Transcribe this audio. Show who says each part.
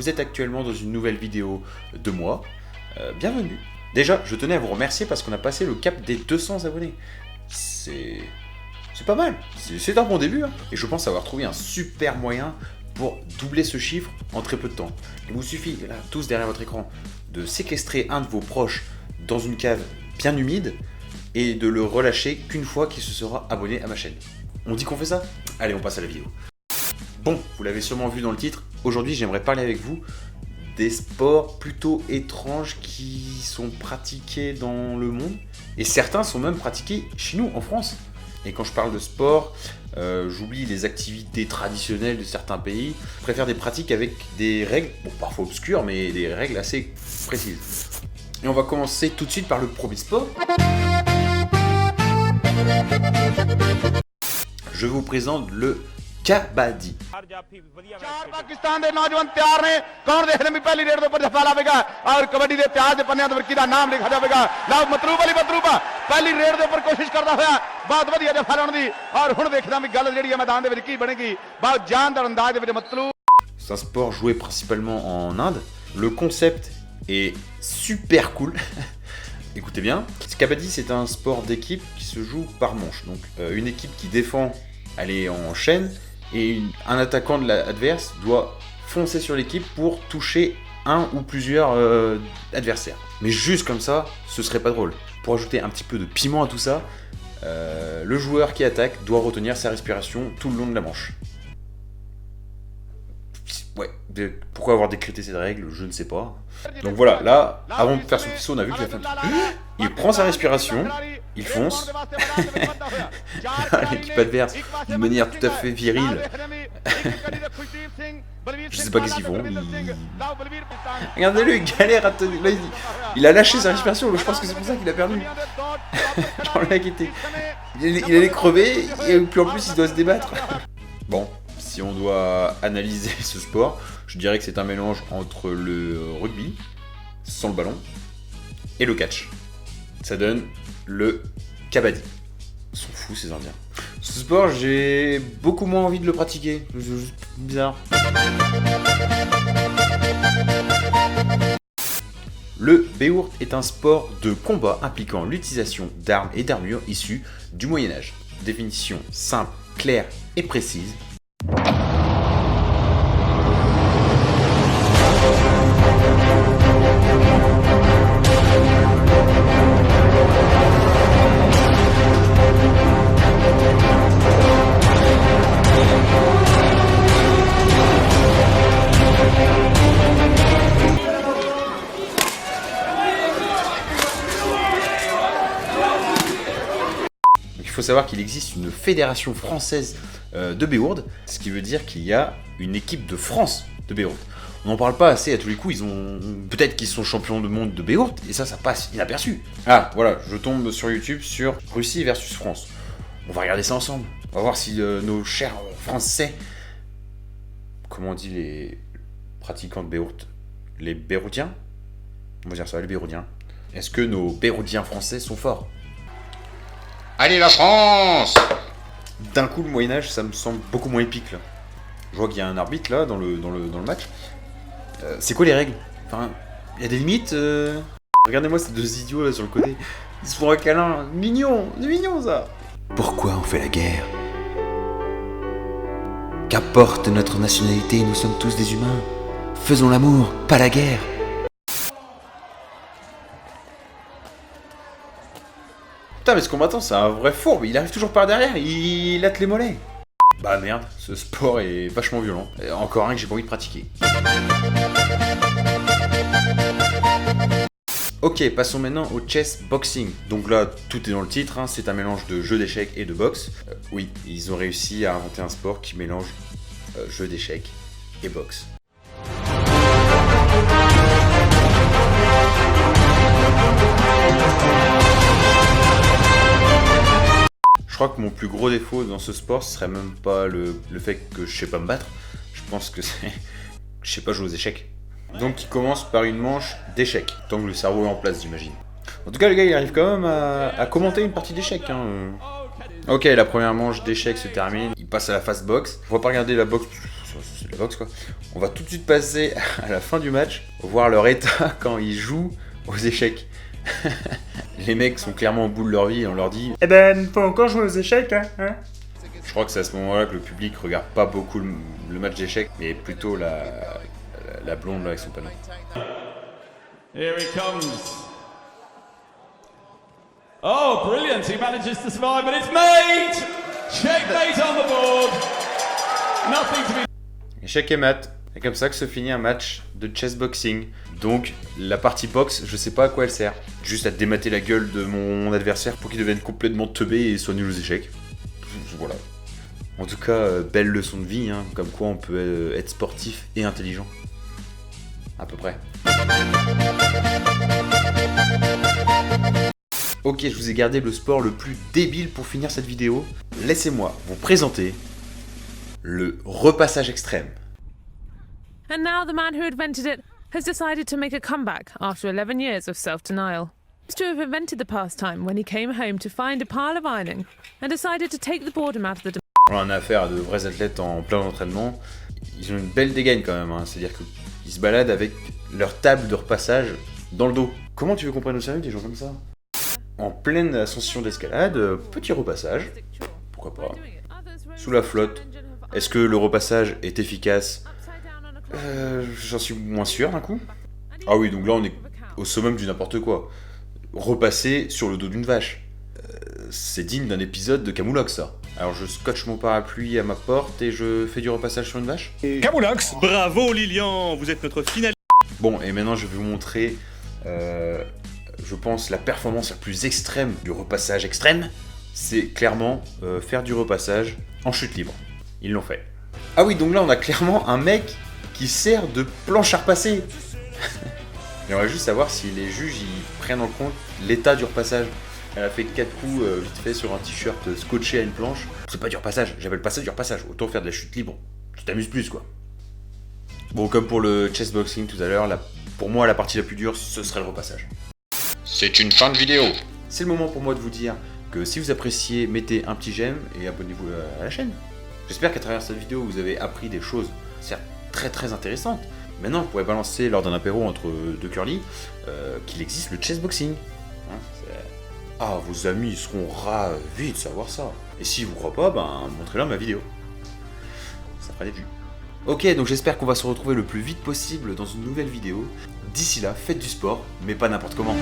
Speaker 1: vous êtes actuellement dans une nouvelle vidéo de moi, bienvenue. Déjà, je tenais à vous remercier parce qu'on a passé le cap des 200 abonnés. C'est pas mal, c'est un bon début, hein. Et je pense avoir trouvé un super moyen pour doubler ce chiffre en très peu de temps. Il vous suffit, là, tous derrière votre écran, de séquestrer un de vos proches dans une cave bien humide et de le relâcher qu'une fois qu'il se sera abonné à ma chaîne. On dit qu'on fait ça? Allez, on passe à la vidéo. Bon, vous l'avez sûrement vu dans le titre, aujourd'hui j'aimerais parler avec vous des sports plutôt étranges qui sont pratiqués dans le monde. Et certains sont même pratiqués chez nous, en France. Et quand je parle de sport, j'oublie les activités traditionnelles de certains pays. Je préfère des pratiques avec des règles, bon, parfois obscures, mais des règles assez précises. Et on va commencer tout de suite par le premier sport. Je vous présente le kabaddi. C'est un sport joué principalement en Inde. Le concept est super cool. Écoutez bien, le kabaddi c'est un sport d'équipe qui se joue par manche. Donc une équipe qui défend, elle est en chaîne, et un attaquant de l'adverse doit foncer sur l'équipe pour toucher un ou plusieurs adversaires. Mais juste comme ça, ce serait pas drôle. Pour ajouter un petit peu de piment à tout ça, le joueur qui attaque doit retenir sa respiration tout le long de la manche. Ouais, pourquoi avoir décrété cette règle, je ne sais pas. Donc voilà, là, avant de faire son petit saut, on a vu qu'il a fait un petit... Il prend sa respiration, il fonce. L'équipe adverse, d'une manière tout à fait virile. Je sais pas qu'est-ce qu'ils font. Regardez-le, il galère à tenir. Là, il a lâché sa respiration, je pense que c'est pour ça qu'il a perdu. Genre le mec était... Il allait crever, et puis en plus il doit se débattre. Bon. Si on doit analyser ce sport, je dirais que c'est un mélange entre le rugby, sans le ballon, et le catch. Ça donne le kabaddi. Ils sont fous ces Indiens. Ce sport, j'ai beaucoup moins envie de le pratiquer. C'est juste bizarre. Le beourt est un sport de combat impliquant l'utilisation d'armes et d'armures issues du Moyen-Âge. Définition simple, claire et précise. Il faut savoir qu'il existe une fédération française de beourt, ce qui veut dire qu'il y a une équipe de France de beourt. On n'en parle pas assez à tous les coups, peut-être qu'ils sont champions du monde de beourt, et ça passe inaperçu. Ah, voilà, je tombe sur YouTube sur Russie versus France. On va regarder ça ensemble. On va voir si nos chers Français, comment on dit les pratiquants de beourt, les béroutiens, on va dire ça, les béroutiens. Est-ce que nos béroutiens français sont forts? Allez la France! D'un coup, le Moyen-Âge, ça me semble beaucoup moins épique là. Je vois qu'il y a un arbitre là dans le match. C'est quoi les règles? Enfin, il y a des limites. Regardez-moi ces deux idiots là sur le côté. Ils se font un câlin. Mignon, c'est mignon ça. Pourquoi on fait la guerre? Qu'importe notre nationalité, nous sommes tous des humains. Faisons l'amour, pas la guerre. Putain, mais ce combattant, c'est un vrai fourbe, il arrive toujours par derrière, il hâte les mollets. Bah merde, ce sport est vachement violent. Et encore un que j'ai pas envie de pratiquer. Ok, passons maintenant au chess boxing. Donc là, tout est dans le titre, hein, c'est un mélange de jeu d'échecs et de boxe. Oui, ils ont réussi à inventer un sport qui mélange jeu d'échecs et boxe. Je crois que mon plus gros défaut dans ce sport, ce serait même pas le fait que je sais pas me battre. Je pense que c'est... je sais pas jouer aux échecs. Donc il commence par une manche d'échecs, tant que le cerveau est en place, j'imagine. En tout cas, le gars, il arrive quand même à commenter une partie d'échecs. Hein. Ok, la première manche d'échecs se termine. Il passe à la phase boxe. On va pas regarder la boxe, c'est de la boxe quoi. On va tout de suite passer à la fin du match, voir leur état quand ils jouent aux échecs. Les mecs sont clairement au bout de leur vie et on leur dit
Speaker 2: Eh ben, faut encore jouer aux échecs, hein.
Speaker 1: Je crois que c'est à ce moment-là que le public regarde pas beaucoup le match d'échecs, mais plutôt la blonde là avec son panneau.
Speaker 3: Here he comes. Oh, brilliant. He manages to survive, but it's mate! Checkmate on the board. Nothing to be...
Speaker 1: Échec et mat. C'est comme ça que se finit un match de chess boxing. Donc, la partie boxe, je sais pas à quoi elle sert. Juste à démater la gueule de mon adversaire pour qu'il devienne complètement teubé et soit nul aux échecs. Voilà. En tout cas, belle leçon de vie, hein, comme quoi on peut être sportif et intelligent. À peu près. Ok, je vous ai gardé le sport le plus débile pour finir cette vidéo. Laissez-moi vous présenter le repassage extrême.
Speaker 4: And now the man who invented it has decided to make a comeback after 11 years of self-denial. He seems to have invented the pastime when he came home to find a pile of ironing and decided to take the boredom out of the...
Speaker 1: On en a affaire à de vrais athlètes en plein entraînement. Ils ont une belle dégaine quand même, hein. C'est-à-dire qu'ils se baladent avec leur table de repassage dans le dos. Comment tu veux qu'on prenne au sérieux des gens comme ça? En pleine ascension d'escalade, petit repassage. Pourquoi pas? Sous la flotte. Est-ce que le repassage est efficace? J'en suis moins sûr d'un coup. Ah oui, donc là on est au summum du n'importe quoi. Repasser sur le dos d'une vache. C'est digne d'un épisode de Camoulox ça. Alors je scotche mon parapluie à ma porte et je fais du repassage sur une vache.
Speaker 5: Camoulox, bravo Lilian, vous êtes notre finaliste.
Speaker 1: Bon, et maintenant je vais vous montrer, je pense, la performance la plus extrême du repassage extrême. C'est clairement faire du repassage en chute libre. Ils l'ont fait. Ah oui, donc là on a clairement un mec qui sert de planche à repasser. J'aimerais juste savoir si les juges ils prennent en compte l'état du repassage. Elle a fait 4 coups vite fait sur un t-shirt scotché à une planche. C'est pas du repassage, j'appelle pas ça du repassage. Autant faire de la chute libre. Tu t'amuses plus quoi. Bon, comme pour le chess boxing tout à l'heure, pour moi la partie la plus dure ce serait le repassage. C'est une fin de vidéo. C'est le moment pour moi de vous dire que si vous appréciez, mettez un petit j'aime et abonnez-vous à la chaîne. J'espère qu'à travers cette vidéo vous avez appris des choses, certes très très intéressantes. Maintenant vous pourrez balancer lors d'un apéro entre deux curly qu'il existe le chess boxing. Ah, vos amis seront ravis de savoir ça. Et si vous croyez pas, ben montrez-leur ma vidéo. Ça fera des vues. Ok, donc j'espère qu'on va se retrouver le plus vite possible dans une nouvelle vidéo. D'ici là, faites du sport, mais pas n'importe comment.